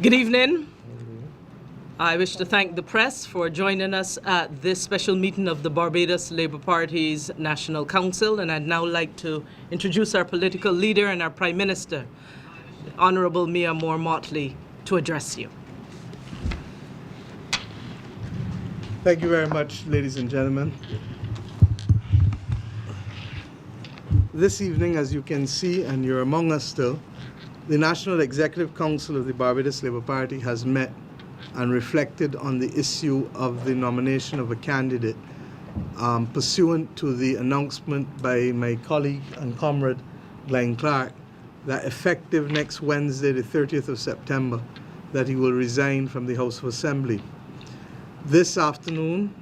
Good evening. I wish to thank the press for joining us at this special meeting of the Barbados Labour Party's National Council, and I'd now like to introduce our political leader and our Prime Minister, the Honourable Mia Moore-Motley, to address you. Thank you very much, ladies and gentlemen. This evening, as you can see, and you're among us still, the National Executive Council of the Barbados Labour Party has met and reflected on the issue of the nomination of a candidate pursuant to the announcement by my colleague and comrade Gline Clarke that effective next Wednesday, the 30th of September, that he will resign from the House of Assembly. This afternoon,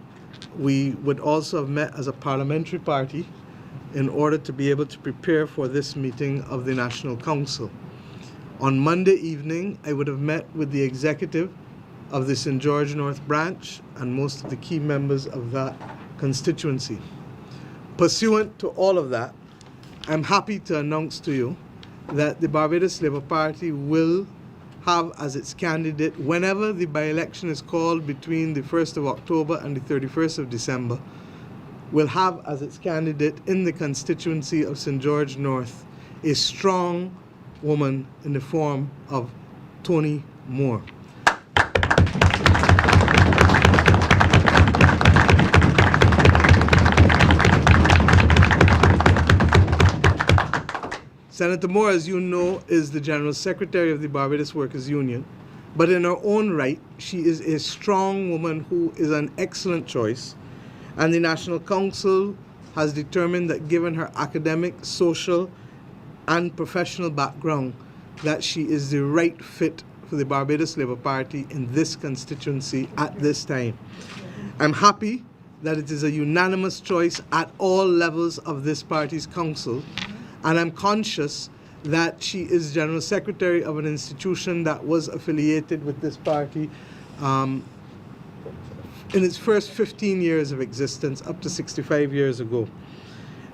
we would also have met as a parliamentary party in order to be able to prepare for this meeting of the National Council. On Monday evening, I would have met with the executive of the St. George North branch and most of the key members of that constituency. Pursuant to all of that, I'm happy to announce to you that the Barbados Labour Party will have as its candidate, whenever the by-election is called between the 1st of October and the 31st of December, will have as its candidate in the constituency of St. George North a strong woman in the form of Toni Moore. Senator Moore, as you know, is the General Secretary of the Barbados Workers' Union, but in her own right, she is a strong woman who is an excellent choice, and the National Council has determined that given her academic, social, and professional background, that she is the right fit for the Barbados Labour Party in this constituency at this time. I'm happy that it is a unanimous choice at all levels of this party's council, and I'm conscious that she is General Secretary of an institution that was affiliated with this party in its first 15 years of existence, up to 65 years ago.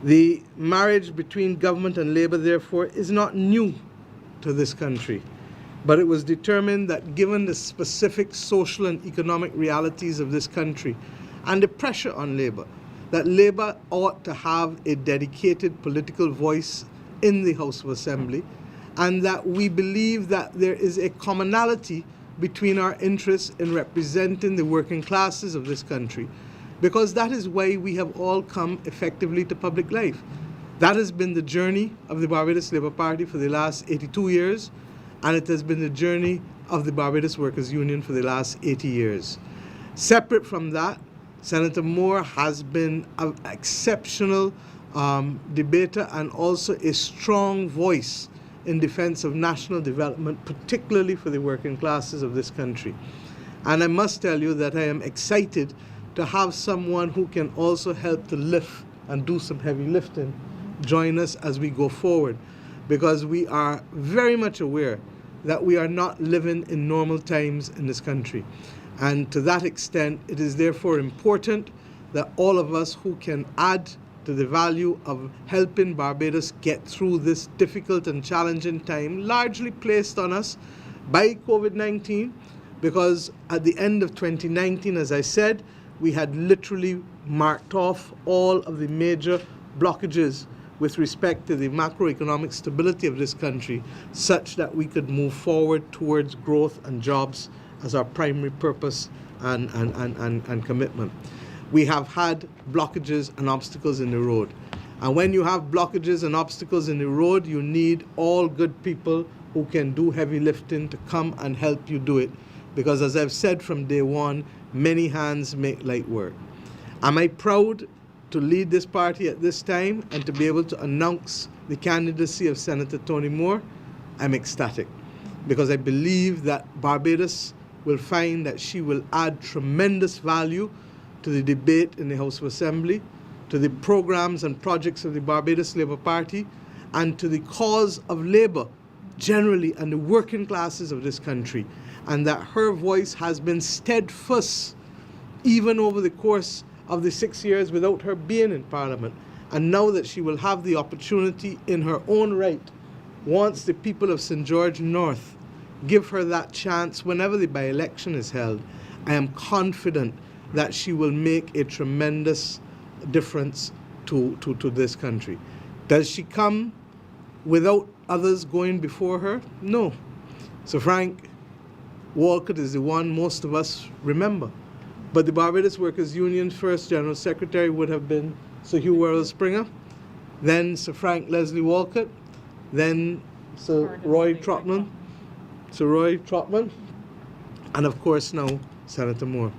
The marriage between government and labor, therefore, is not new to this country, but it was determined that given the specific social and economic realities of this country and the pressure on labor, that labor ought to have a dedicated political voice in the House of Assembly, and that we believe that there is a commonality between our interests in representing the working classes of this country, because that is why we have all come effectively to public life. That has been the journey of the Barbados Labour Party for the last 82 years, and it has been the journey of the Barbados Workers' Union for the last 80 years. Separate from that, Senator Moore has been an exceptional debater and also a strong voice in defense of national development, particularly for the working classes of this country. And I must tell you that I am excited to have someone who can also help to lift and do some heavy lifting join us as we go forward, because we are very much aware that we are not living in normal times in this country. And to that extent, it is therefore important that all of us who can add to the value of helping Barbados get through this difficult and challenging time, largely placed on us by COVID-19, because at the end of 2019, as I said, we had literally marked off all of the major blockages with respect to the macroeconomic stability of this country, such that we could move forward towards growth and jobs as our primary purpose and commitment. We have had blockages and obstacles in the road. And when you have blockages and obstacles in the road, you need all good people who can do heavy lifting to come and help you do it. Because as I've said from day one, many hands make light work. Am I proud to lead this party at this time and to be able to announce the candidacy of Senator Toni Moore? I'm ecstatic, because I believe that Barbados will find that she will add tremendous value to the debate in the House of Assembly, to the programs and projects of the Barbados Labour Party, and to the cause of labor generally and the working classes of this country, and that her voice has been steadfast even over the course of the 6 years without her being in Parliament. And now that she will have the opportunity in her own right, once the people of St. George North give her that chance whenever the by-election is held, I am confident that she will make a tremendous difference to this country. Does she come without others going before her? No. Sir Frank Walcott is the one most of us remember. But the Barbados Workers' Union first General Secretary would have been Sir Hugh Worrell Springer, then Sir Frank Leslie Walcott, then Sir Roy Trotman, and of course now Senator Moore.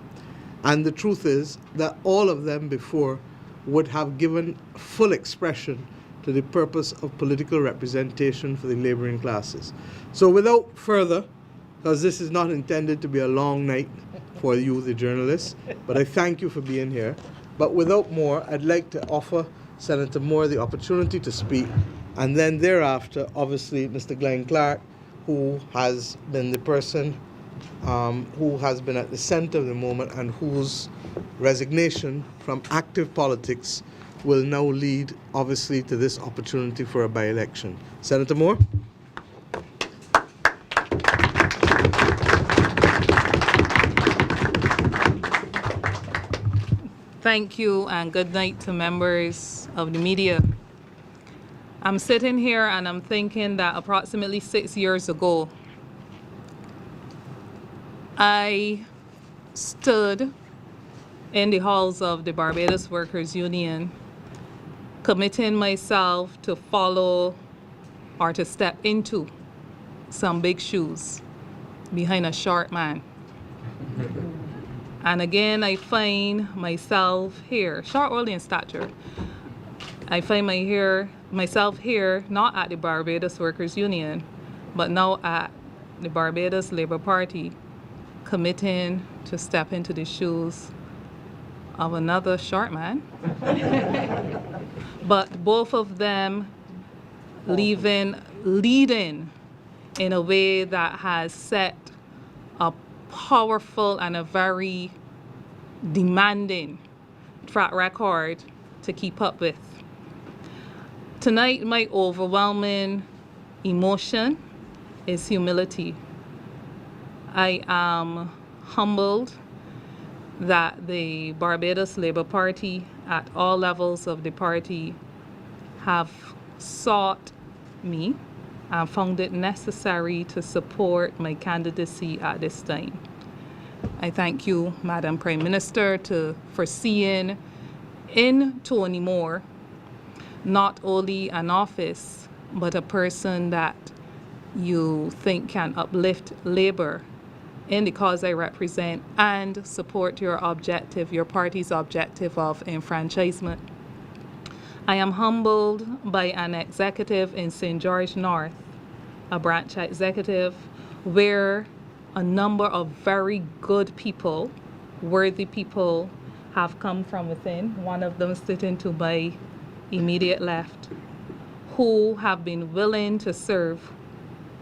And the truth is that all of them before would have given full expression to the purpose of political representation for the laboring classes. So without further, because this is not intended to be a long night for you, the journalists, but I thank you for being here. But without more, I'd like to offer Senator Moore the opportunity to speak, and then thereafter, obviously, Mr. Gline Clarke, who has been the person who has been at the center of the moment and whose resignation from active politics will now lead, obviously, to this opportunity for a by-election. Senator Moore? Thank you and good night to members of the media. I'm sitting here and I'm thinking that approximately 6 years ago, I stood in the halls of the Barbados Workers Union, committing myself to follow or to step into some big shoes behind a short man. And again, I find myself here, short only in stature. I find myself here, not at the Barbados Workers Union, but now at the Barbados Labour Party, committing to step into the shoes of another short man. But both of them leading in a way that has set a powerful and a very demanding track record to keep up with. Tonight, my overwhelming emotion is humility. I am humbled that the Barbados Labour Party, at all levels of the party, have sought me and found it necessary to support my candidacy at this time. I thank you, Madam Prime Minister, for seeing in Toni Moore not only an office, but a person that you think can uplift Labour in the cause I represent and support your objective, your party's objective of enfranchisement. I am humbled by an executive in St. George North, a branch executive, where a number of very good people, worthy people, have come from within. One of them sitting to my immediate left, who have been willing to serve,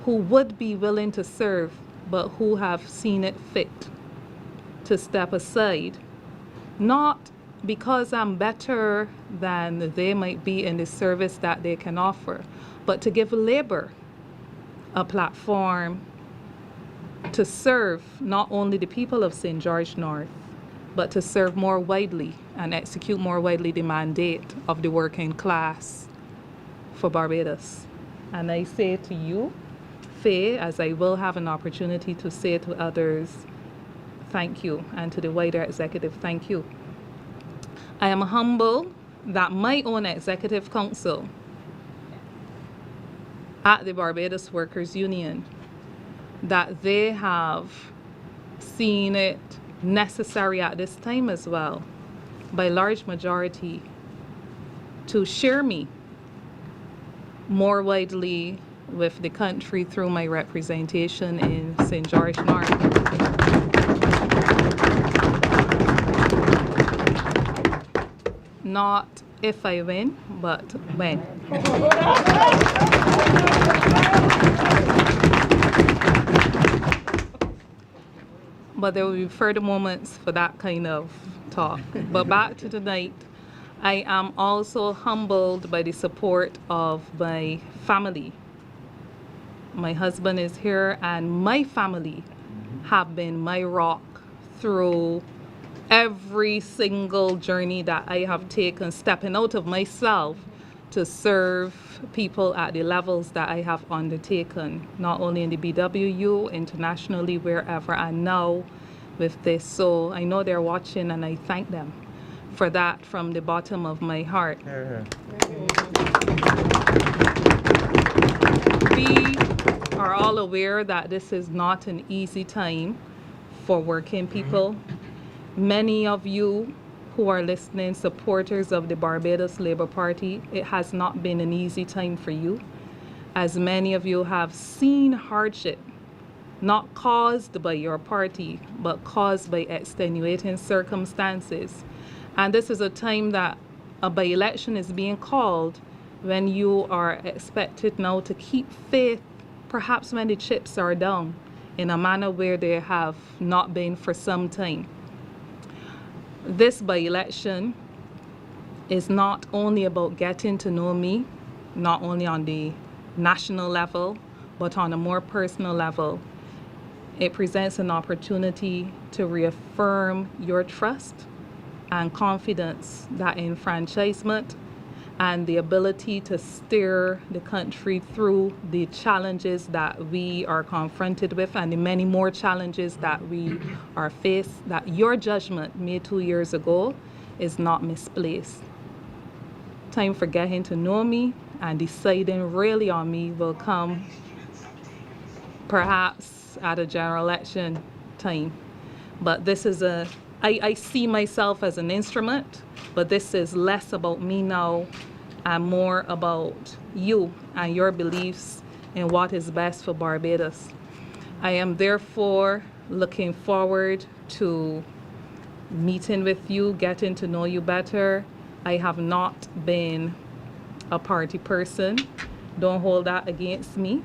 who would be willing to serve, but who have seen it fit to step aside, not because I'm better than they might be in the service that they can offer, but to give Labour a platform to serve not only the people of St. George North, but to serve more widely and execute more widely the mandate of the working class for Barbados. And I say to you, Faye, as I will have an opportunity to say to others, thank you, and to the wider executive, thank you. I am humbled that my own executive council at the Barbados Workers Union, that they have seen it necessary at this time as well, by large majority, to share me more widely with the country through my representation in St. George North. Not if I win, but when. But there will be further moments for that kind of talk. But back to tonight, I am also humbled by the support of my family. my husband is here, and my family have been my rock through every single journey that I have taken, stepping out of myself to serve people at the levels that I have undertaken, not only in the BWU, internationally, wherever, and now with this. So I know they're watching, and I thank them for that from the bottom of my heart. We are all aware that this is not an easy time for working people. Many of you who are listening, supporters of the Barbados Labour Party, it has not been an easy time for you, as many of you have seen hardship, not caused by your party, but caused by extenuating circumstances. And this is a time that a by-election is being called, when you are expected now to keep faith, perhaps when the chips are down, in a manner where they have not been for some time. This by-election is not only about getting to know me, not only on the national level, but on a more personal level. It presents an opportunity to reaffirm your trust and confidence that enfranchisement and the ability to steer the country through the challenges that we are confronted with, and the many more challenges that we are faced, that your judgment made 2 years ago is not misplaced. Time for getting to know me and deciding really on me will come perhaps at a general election time. But this is I see myself as an instrument, but this is less about me now and more about you and your beliefs in what is best for Barbados. I am therefore looking forward to meeting with you, getting to know you better. I have not been a party person. Don't hold that against me.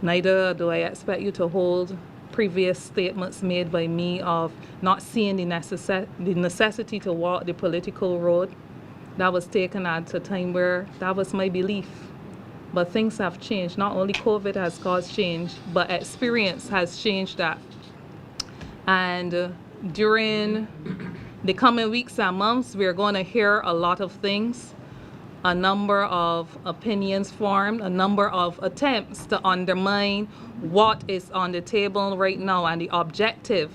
Neither do I expect you to hold previous statements made by me of not seeing the necessity to walk the political road. That was taken at a time where that was my belief. But things have changed. Not only COVID has caused change, but experience has changed that. And during the coming weeks and months, we're going to hear a lot of things, a number of opinions formed, a number of attempts to undermine what is on the table right now and the objective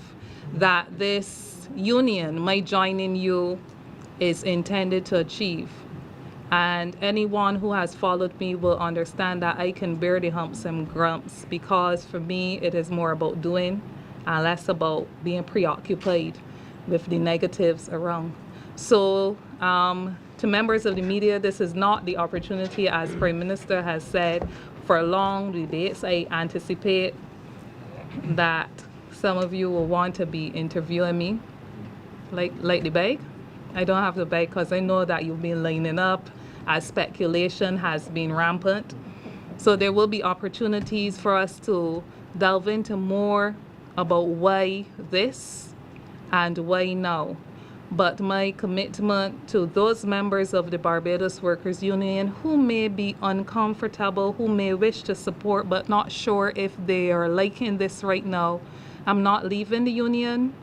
that this union, my joining you, is intended to achieve. And anyone who has followed me will understand that I can bear the humps and grumps, because for me it is more about doing and less about being preoccupied with the negatives around. So to members of the media, this is not the opportunity, as Prime Minister has said, for long debates. I anticipate that some of you will want to be interviewing me, like the bag. I don't have the bag because I know that you've been lining up as speculation has been rampant. So there will be opportunities for us to delve into more about why this and why now. But my commitment to those members of the Barbados Workers Union who may be uncomfortable, who may wish to support but not sure if they are liking this right now, I'm not leaving the union.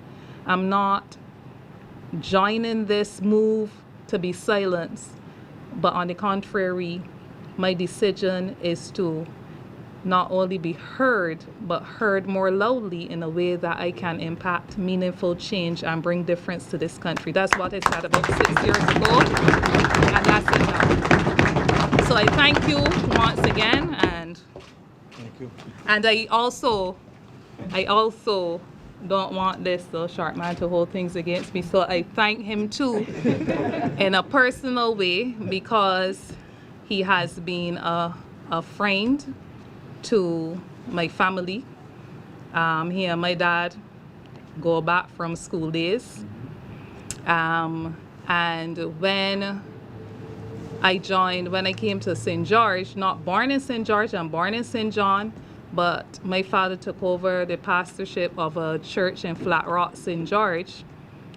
I'm not joining this move to be silenced. But on the contrary, my decision is to not only be heard, but heard more loudly in a way that I can impact meaningful change and bring difference to this country. That's what I said about 6 years ago, and that's it now. So I thank you once again, and Thank you. And I also don't want this little short man to hold things against me. So I thank him too in a personal way, because he has been a friend to my family. He and my dad go back from school days. And when I came to St. George, not born in St. George, I'm born in St. John, but my father took over the pastorship of a church in Flat Rock, St. George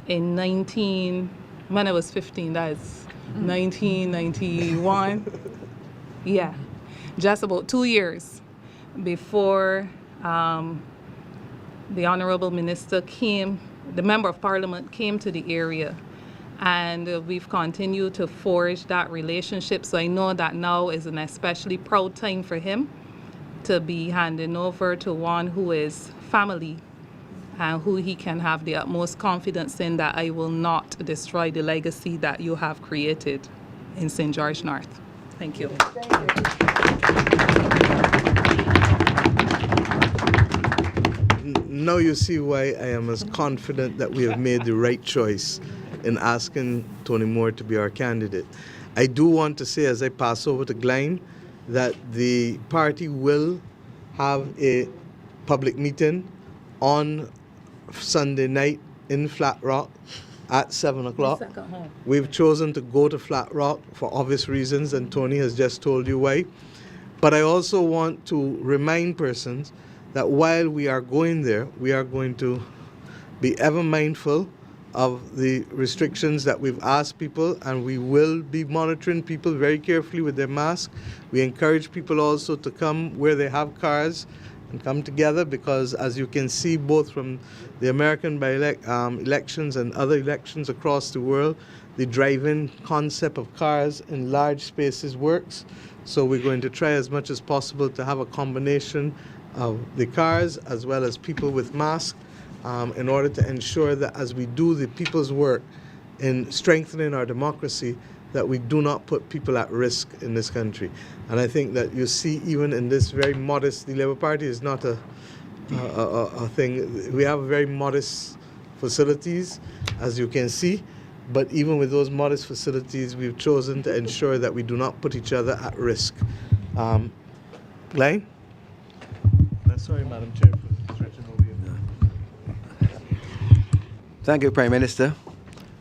when I was 15, that's 1991. Yeah, just about 2 years before the Honorable Minister came, the Member of Parliament came to the area, and we've continued to forge that relationship. So I know that now is an especially proud time for him to be handing over to one who is family and who he can have the utmost confidence in that I will not destroy the legacy that you have created in St. George North. Thank you. Now you see why I am as confident that we have made the right choice in asking Toni Moore to be our candidate. I do want to say, as I pass over to Gline, that the party will have a public meeting on Sunday night in Flat Rock at 7 o'clock. We've chosen to go to Flat Rock for obvious reasons, and Toni has just told you why. But I also want to remind persons that while we are going there, we are going to be ever mindful of the restrictions that we've asked people, and we will be monitoring people very carefully with their masks. We encourage people also to come where they have cars and come together, because as you can see both from the American elections and other elections across the world, the drive-in concept of cars in large spaces works. So we're going to try as much as possible to have a combination of the cars as well as people with masks, in order to ensure that as we do the people's work in strengthening our democracy, that we do not put people at risk in this country. And I think that you see even in this very modest, the Labour Party is not a thing. We have very modest facilities, as you can see, but even with those modest facilities, we've chosen to ensure that we do not put each other at risk. Gline? Sorry, Madam Chair, for stretching over you. Thank you, Prime Minister.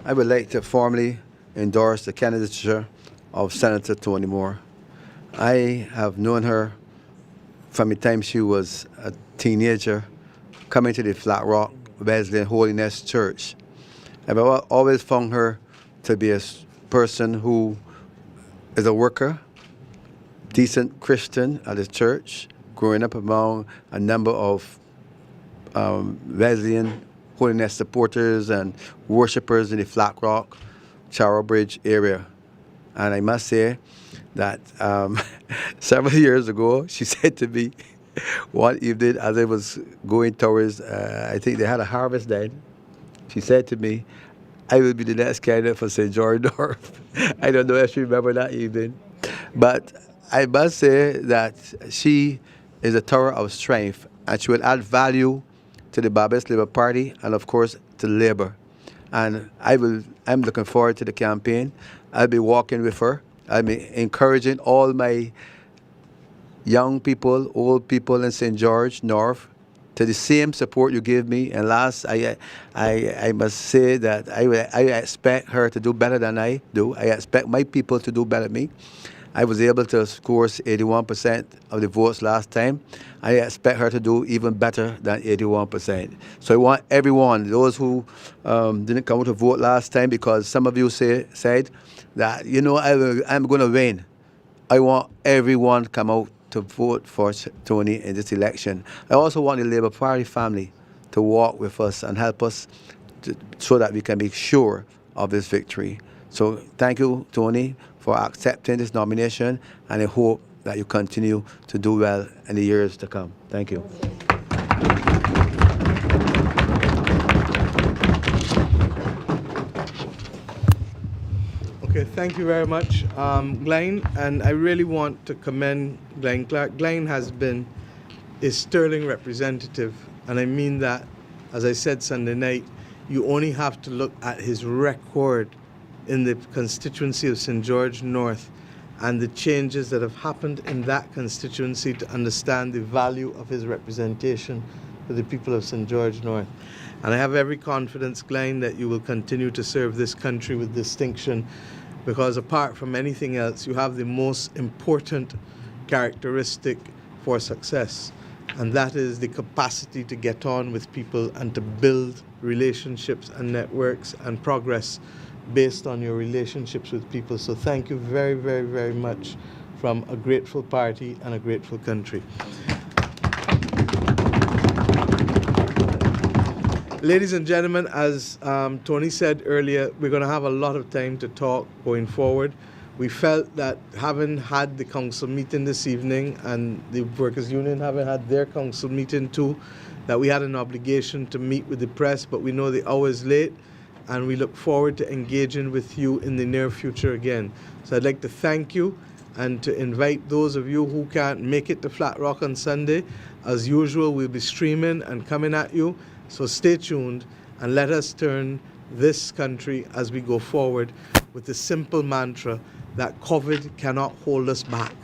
I would like to formally endorse the candidature of Senator Toni Moore. I have known her from the time she was a teenager, coming to the Flat Rock Wesleyan Holiness Church. I've always found her to be a person who is a worker, decent Christian at the church, growing up among a number of Wesleyan Holiness supporters and worshippers in the Flat Rock, Charrow Bridge area. And I must say that several years ago, she said to me one evening as I was going towards, I think they had a harvest then, she said to me, I will be the next candidate for St. George North. I don't know if you remember that evening. But I must say that she is a tower of strength, and she will add value to the Barbados Labour Party and, of course, to Labour. And I'm looking forward to the campaign. I'll be walking with her. I'll be encouraging all my young people, old people in St. George North to the same support you gave me. And last, I must say that I expect her to do better than I do. I expect my people to do better than me. I was able to score 81% of the votes last time. I expect her to do even better than 81%. So I want everyone, those who didn't come out to vote last time, because some of you said that, you know, I'm going to win. I want everyone to come out to vote for Toni in this election. I also want the Labour Party family to walk with us and help us so that we can be sure of this victory. So thank you, Toni, for accepting this nomination, and I hope that you continue to do well in the years to come. Thank you. Okay, thank you very much, Gline, and I really want to commend Gline Clarke. Gline has been a sterling representative, and I mean that, as I said Sunday night, you only have to look at his record in the constituency of St. George North and the changes that have happened in that constituency to understand the value of his representation for the people of St. George North. And I have every confidence, Gline, that you will continue to serve this country with distinction, because apart from anything else, you have the most important characteristic for success, and that is the capacity to get on with people and to build relationships and networks and progress based on your relationships with people. So thank you very, very, very much from a grateful party and a grateful country. Ladies and gentlemen, as Tony said earlier, we're going to have a lot of time to talk going forward. We felt that having had the council meeting this evening and the Workers' Union having had their council meeting too, that we had an obligation to meet with the press, but we know the hour is late and we look forward to engaging with you in the near future again. So I'd like to thank you and to invite those of you who can't make it to Flat Rock on Sunday. As usual, we'll be streaming and coming at you, so stay tuned and let us turn this country as we go forward with the simple mantra that COVID cannot hold us back,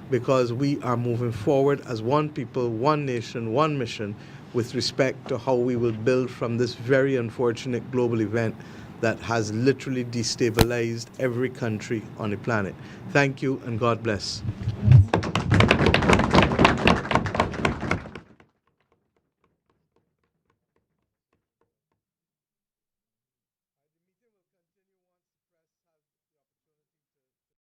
because we are moving forward as one people, one nation, one mission with respect to how we will build from this very unfortunate global event that has literally destabilized every country on the planet. Thank you and God bless.